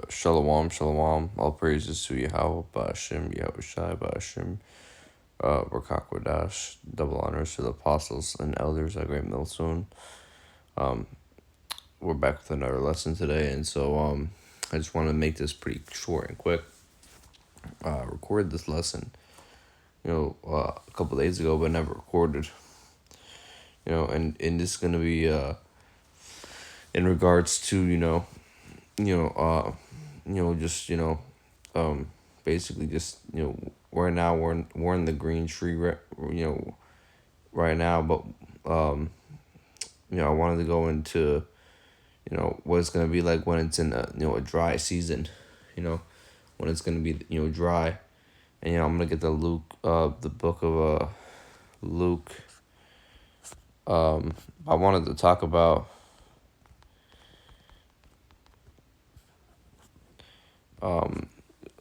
Shalom, shalom. All praises to Yahweh, Ba'ashem, Yahushai, Ba'ashem, Rakakwadash. Double honors to the apostles and elders at Great Millstone. We're back with another lesson today, and so I just want to make this pretty short and quick. Recorded this lesson, a couple days ago, but never recorded. And this is gonna be in regards to just basically just right now we're in the green tree right now, but I wanted to go into what it's gonna be like when it's in a dry season, when it's gonna be dry, and I'm gonna get the book of Luke. I wanted to talk about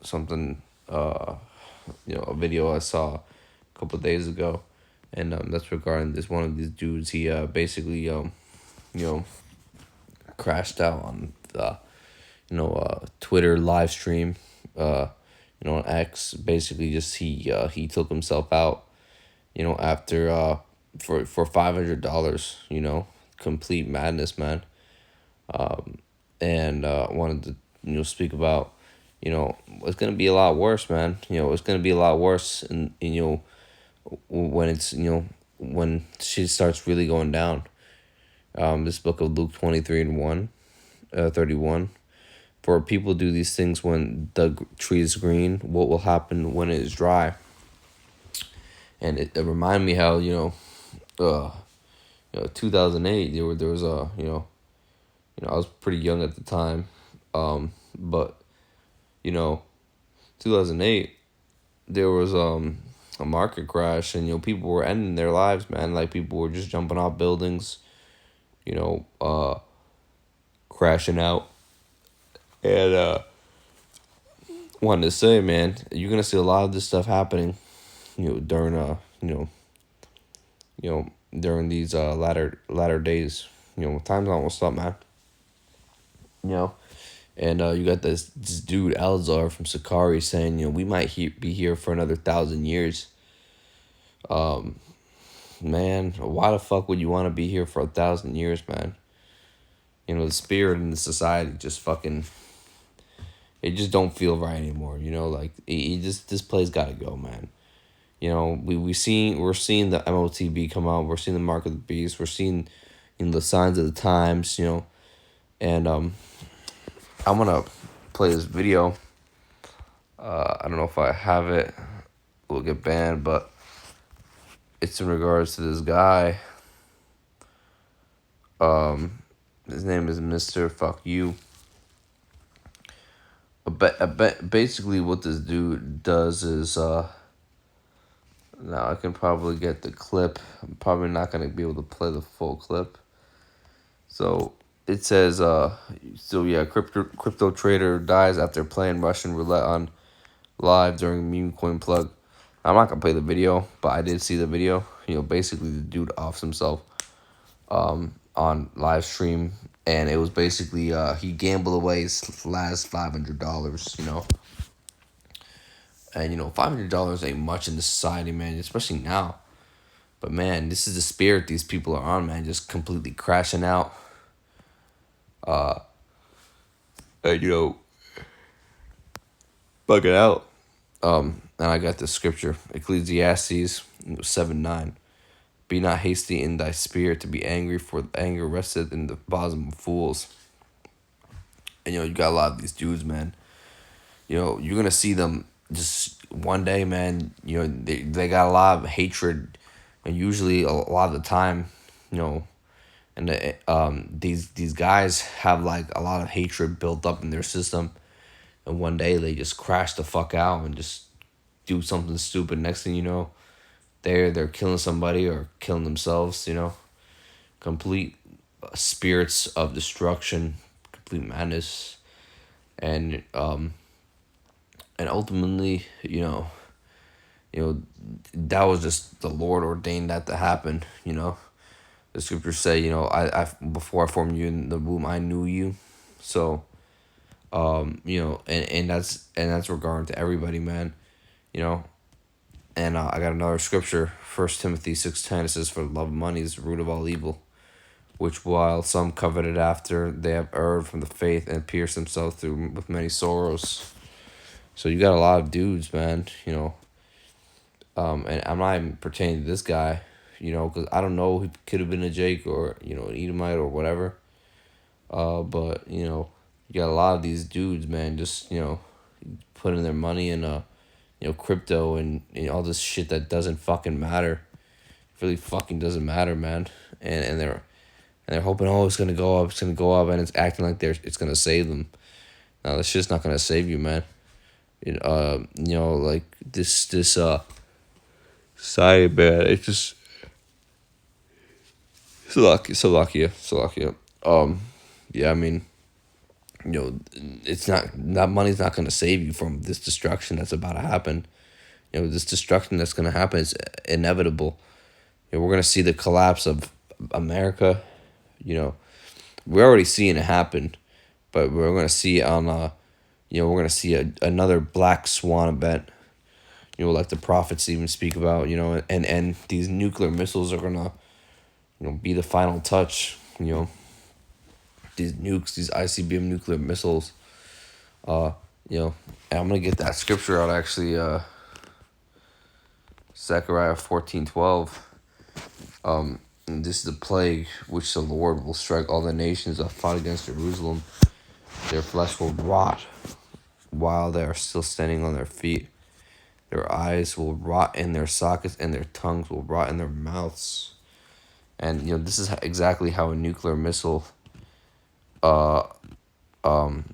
something, a video I saw a couple of days ago, and that's regarding this one of these dudes. He basically crashed out on the Twitter live stream, on X. Basically, just he took himself out, after for $500, complete madness, man. And wanted to speak about it's gonna be a lot worse, man. It's gonna be a lot worse, and when it's when shit starts really going down. This book of Luke 23:31. For people do these things when the tree is green, what will happen when it is dry? And it reminded me how 2008 there was I was pretty young at the time, but 2008 there was a market crash, and people were ending their lives, man. Like, people were just jumping off buildings, crashing out. And wanted to say, man, you're gonna see a lot of this stuff happening, during during these latter days. Time's almost up, man. And you got this dude Alzar from Sakari saying, we might be here for another 1,000 years. Man, why the fuck would you want to be here for 1,000 years, man? The spirit in the society just fucking, it just don't feel right anymore. Like, this place gotta go, man. We're seeing the MOTB come out. We're seeing the mark of the beast. We're seeing the signs of the times. And I'm gonna play this video. I don't know if I have it. We'll get banned, but it's in regards to this guy. His name is Mr. Fuck You. Basically, what this dude does is, now I can probably get the clip. I'm probably not gonna be able to play the full clip. So it says, crypto trader dies after playing Russian roulette on live during meme coin plug. I'm not gonna play the video, but I did see the video. Basically the dude offs himself on live stream, and it was basically he gambled away his last $500. And $500 ain't much in this society, man, especially now. But man, this is the spirit these people are on, man, just completely crashing out. And bugging out. And I got the scripture, Ecclesiastes 7:9. Be not hasty in thy spirit to be angry, for anger resteth in the bosom of fools. And you got a lot of these dudes, man. You're gonna see them just one day, man. They got a lot of hatred, and usually a lot of the time, and these guys have like a lot of hatred built up in their system, and one day they just crash the fuck out and just do something stupid. Next thing you know, they're killing somebody or killing themselves. Complete spirits of destruction, complete madness, and ultimately, that was just the Lord ordained that to happen. The scriptures say, I before I formed you in the womb, I knew you. So And that's regarding to everybody, man. You know, and I got another scripture, 1 Timothy 6:10. It says, "For the love of money is the root of all evil, which while some coveted after, they have erred from the faith and pierced themselves through with many sorrows." So you got a lot of dudes, man. And I'm not even pertaining to this guy, because I don't know, he could have been a Jake or an Edomite or whatever. But you got a lot of these dudes, man, just putting their money in crypto and all this shit that doesn't fucking matter. Really fucking doesn't matter, man. And they're hoping, oh, it's gonna go up, and it's acting like it's gonna save them. No, that's just not gonna save you, man. Like this society, man. It's just Slovakia. Yeah, I mean, it's not that money's not gonna save you from this destruction that's about to happen. This destruction that's gonna happen is inevitable. We're gonna see the collapse of America. We're already seeing it happen, but we're gonna see it on we're gonna see another black swan event. Like the prophets even speak about. And these nuclear missiles are gonna be the final touch. These nukes, these ICBM nuclear missiles. And I'm gonna get that scripture out actually. Zechariah 14:12. And this is the plague which the Lord will strike all the nations that fought against Jerusalem. Their flesh will rot while they are still standing on their feet. Their eyes will rot in their sockets, and their tongues will rot in their mouths. And this is exactly how a nuclear missile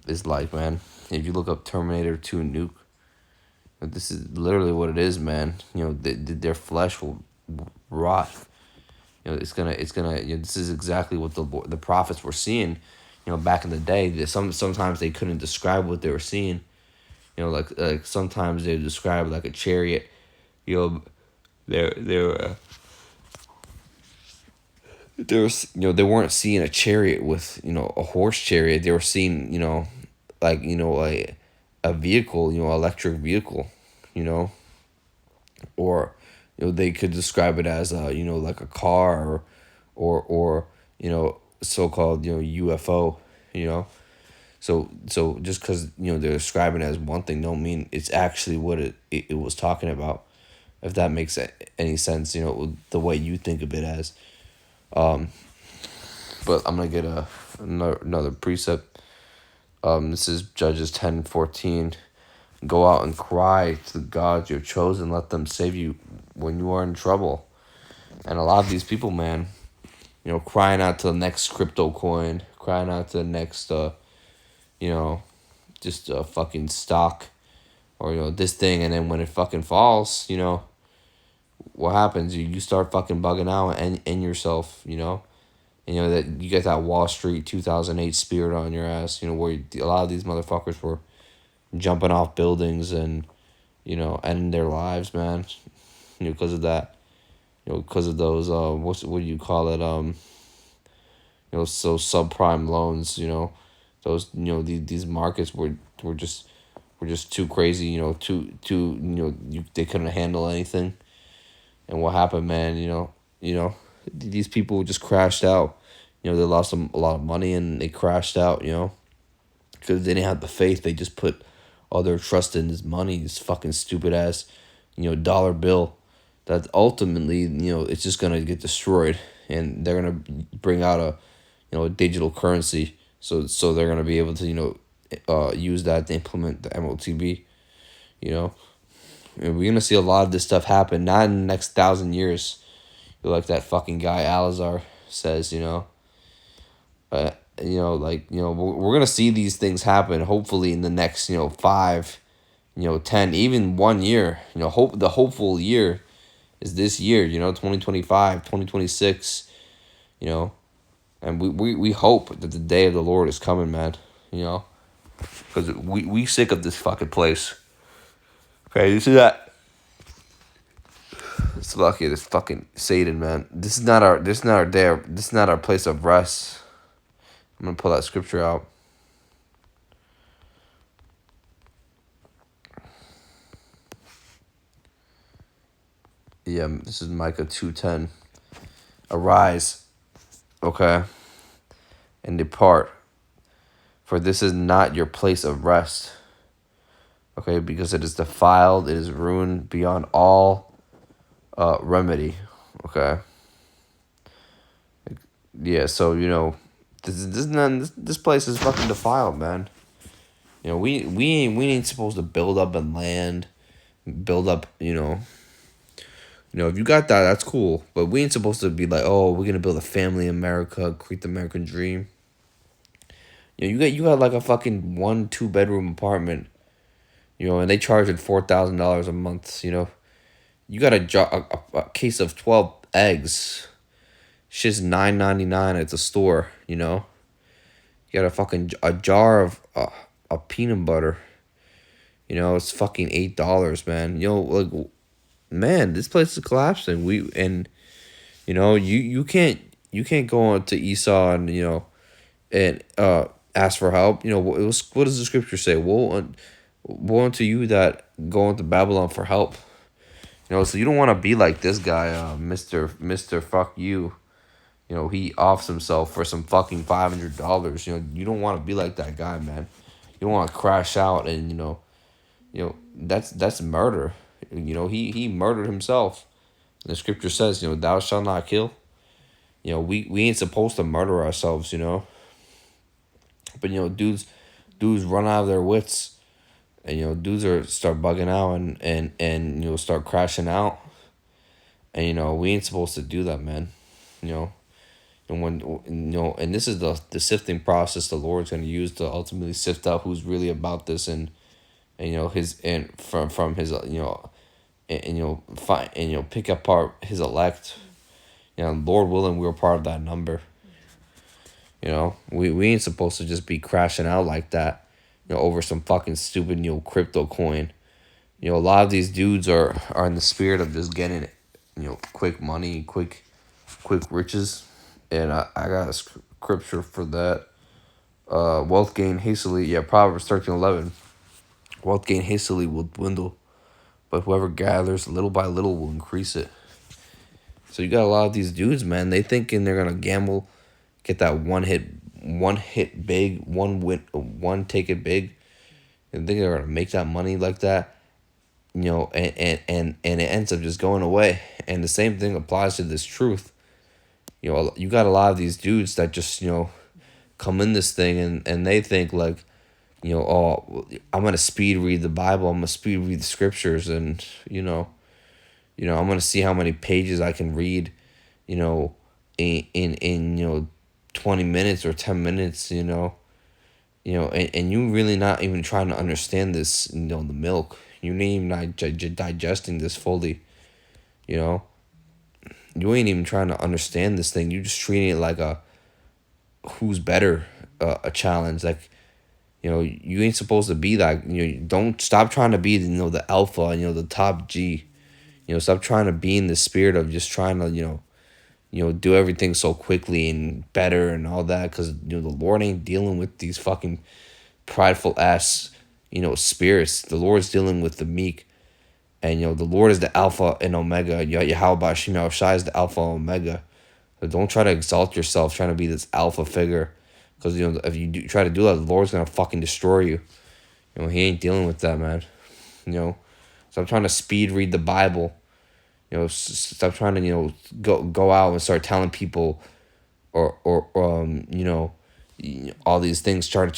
is like, man. If you look up Terminator 2 nuke, this is literally what it is, man. Their flesh will rot. It's gonna. This is exactly what the prophets were seeing. Back in the day, sometimes they couldn't describe what they were seeing. Like sometimes they describe like a chariot. They were. They weren't seeing a chariot with a horse chariot. They were seeing like a vehicle, electric vehicle, or they could describe it as like a car or so-called UFO. So just because they're describing it as one thing don't mean it's actually what it was talking about, if that makes any sense, the way you think of it as. But I'm gonna get another precept. This is Judges 10:14. Go out and cry to the gods you have chosen. Let them save you when you are in trouble. And a lot of these people, man, crying out to the next crypto coin, crying out to the next, just a fucking stock, or this thing, and then when it fucking falls, what happens? You start fucking bugging out and yourself, that you get that Wall Street 2008 spirit on your ass, where a lot of these motherfuckers were jumping off buildings and ending their lives, man, because of that, because of those what do you call it, so subprime loans, those these markets were just too crazy, too they couldn't handle anything. And what happened, man, these people just crashed out. They lost a lot of money and they crashed out, because they didn't have the faith. They just put all their trust in this money, this fucking stupid ass, dollar bill that ultimately, it's just going to get destroyed. And they're going to bring out a digital currency. So they're going to be able to, use that to implement the MOTB, And we're going to see a lot of this stuff happen, not in the next 1,000 years, like that fucking guy Alazar says, we're gonna see these things happen. Hopefully, in the next 5, 10, even 1 year. The hopeful year is this year. 2025, 2026. And we hope that the day of the Lord is coming, man. Because we sick of this fucking place. Okay, this is that. It's lucky this fucking Satan, man. This is not our day. This is not our place of rest. I'm gonna pull that scripture out. Yeah, this is Micah 2:10. Arise, okay, and depart, for this is not your place of rest. Okay, because it is defiled, it is ruined beyond all remedy. Okay. Yeah, so this place is fucking defiled, man. We ain't supposed to build up in land, build up. If you got that, that's cool. But we ain't supposed to be like, oh, we're gonna build a family in America, create the American dream. You got like a fucking 1-2 bedroom apartment. And they charge it $4,000 a month. You got a case of 12 eggs. Shit's $9.99 at the store. You got a jar of peanut butter. It's fucking $8, man. Like, man, this place is collapsing. You can't go on to Esau and ask for help. What does the scripture say? Woe unto you that go into Babylon for help. So you don't want to be like this guy, Mister Fuck you. He offs himself for some fucking $500. You don't want to be like that guy, man. You don't want to crash out and that's murder. He murdered himself. The scripture says, thou shalt not kill. We ain't supposed to murder ourselves, But dudes run out of their wits, and dudes start bugging out and start crashing out, and we ain't supposed to do that, man. And and this is the sifting process the Lord's gonna use to ultimately sift out who's really about this, and his and from his find and pick apart his elect. Lord willing, we're part of that number. We ain't supposed to just be crashing out like that, over some fucking stupid crypto coin. A lot of these dudes are in the spirit of just getting it, quick money, quick riches, and I got a scripture for that. Wealth gain hastily, Proverbs 13:11. Wealth gain hastily will dwindle, but whoever gathers little by little will increase it. So you got a lot of these dudes, man. They thinking they're gonna gamble, get that one hit big, one win, one take it big, and think they're gonna make that money like that. And it ends up just going away. And the same thing applies to this truth. You got a lot of these dudes that just come in this thing and they think like, oh, I'm gonna speed read the Bible, I'm gonna speed read the scriptures, and I'm gonna see how many pages I can read, in 20 minutes or 10 minutes, and you really not even trying to understand this, the milk. You ain't even not digesting this fully, You ain't even trying to understand this thing. You just treating it like a who's better a challenge. Like, you ain't supposed to be that. Don't stop trying to be the alpha, the top G. Stop trying to be in the spirit of just trying to do everything so quickly and better and all that, because the Lord ain't dealing with these fucking prideful ass spirits. The Lord's dealing with the meek, and the Lord is the Alpha and Omega. Yahweh Shemel Shai is the Alpha and Omega. So don't try to exalt yourself trying to be this alpha figure, because if you try to do that, the Lord's gonna fucking destroy you. He ain't dealing with that, man. Stop trying to speed read the Bible. Stop trying to go out and start telling people, or all these things. Start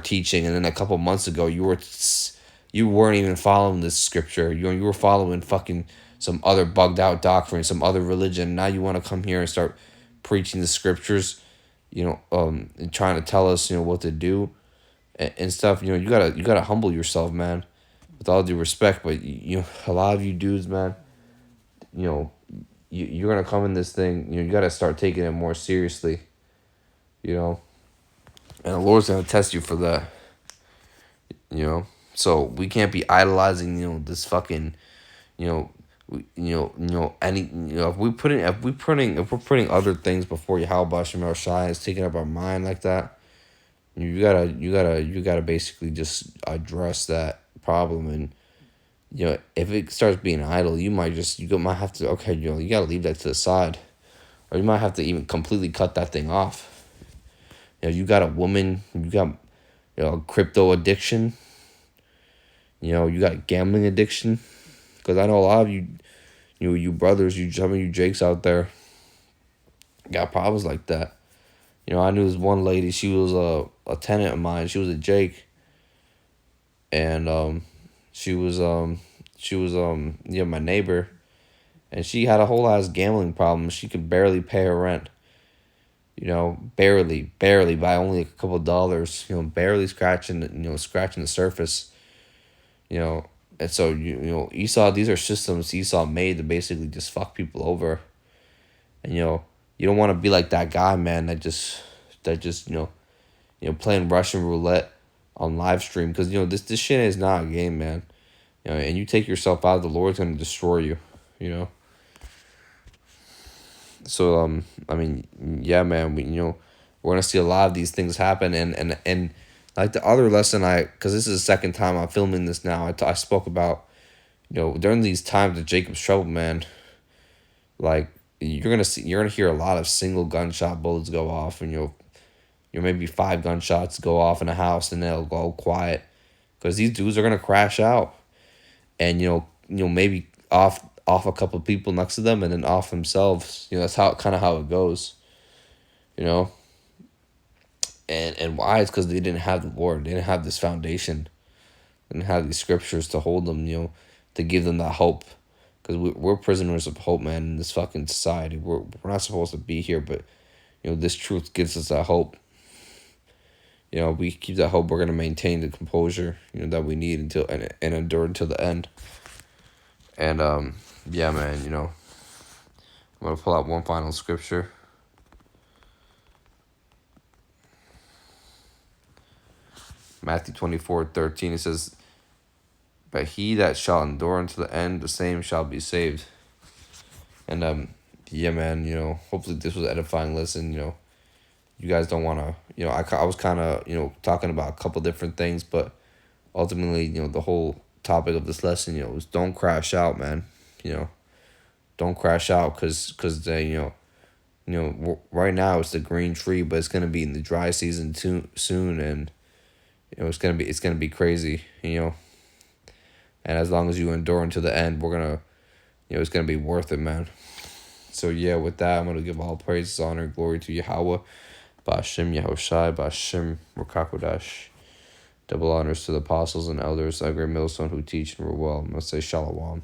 teaching, and then a couple months ago you weren't even following this scripture. You were following fucking some other bugged out doctrine, some other religion. Now you want to come here and start preaching the scriptures, and trying to tell us what to do, and stuff. You gotta humble yourself, man. With all due respect, but a lot of you dudes, man, you're gonna come in this thing. You gotta start taking it more seriously. And the Lord's gonna test you for that. So we can't be idolizing this fucking if we're putting other things before Yahweh Shemel Shai, is taking up our mind like that. You gotta basically just address that problem, and if it starts being idle, might have to, okay, you gotta leave that to the side, or you might have to even completely cut that thing off. You got a woman, you got crypto addiction, you got gambling addiction, because I know a lot of you brothers, some of you Jakes out there got problems like that. I knew this one lady. She was a tenant of mine. She was a Jake, and she was my neighbor, and she had a whole ass gambling problem. She could barely pay her rent. Barely by only a couple of dollars. Barely scratching the surface. And so Esau. These are systems Esau made to basically just fuck people over, and you don't want to be like that guy, man. That just playing Russian roulette on live stream, because this shit is not a game, man. And you take yourself out, the Lord's gonna destroy you. So I mean, yeah, man. We're gonna see a lot of these things happen, and like the other lesson, because this is the second time I'm filming this now. I spoke about during these times of Jacob's trouble, man. Like you're gonna hear a lot of single gunshot bullets go off, and maybe 5 gunshots go off in a house, and they'll go quiet, because these dudes are gonna crash out, and maybe off a couple people next to them, and then off themselves. That's how it goes. You know, and why? It's because they didn't have the Lord. They didn't have this foundation. They didn't have these scriptures to hold them. To give them that hope. Because we're prisoners of hope, man. In this fucking society, we're not supposed to be here, but this truth gives us that hope. We keep that hope. We're gonna maintain the composure, that we need until and endure until the end. And yeah, man. I'm gonna pull out one final scripture. Matthew 24:13. It says, "But he that shall endure unto the end, the same shall be saved." And yeah, man. Hopefully this was an edifying lesson. You guys don't want to. I was kind of talking about a couple different things, but ultimately, the whole topic of this lesson, was don't crash out, man. Don't crash out, because right now it's the green tree, but it's gonna be in the dry season soon, and it's gonna be crazy, and as long as you endure until the end, we're gonna, it's gonna be worth it, man. So yeah, with that, I'm gonna give all praise, honor, glory to Yahweh, Ba'ashem Yahushai, Ba'ashem Rakakodash. Double honors to the apostles and elders, a great millstone who teach and rule well. I'm gonna say Shalom.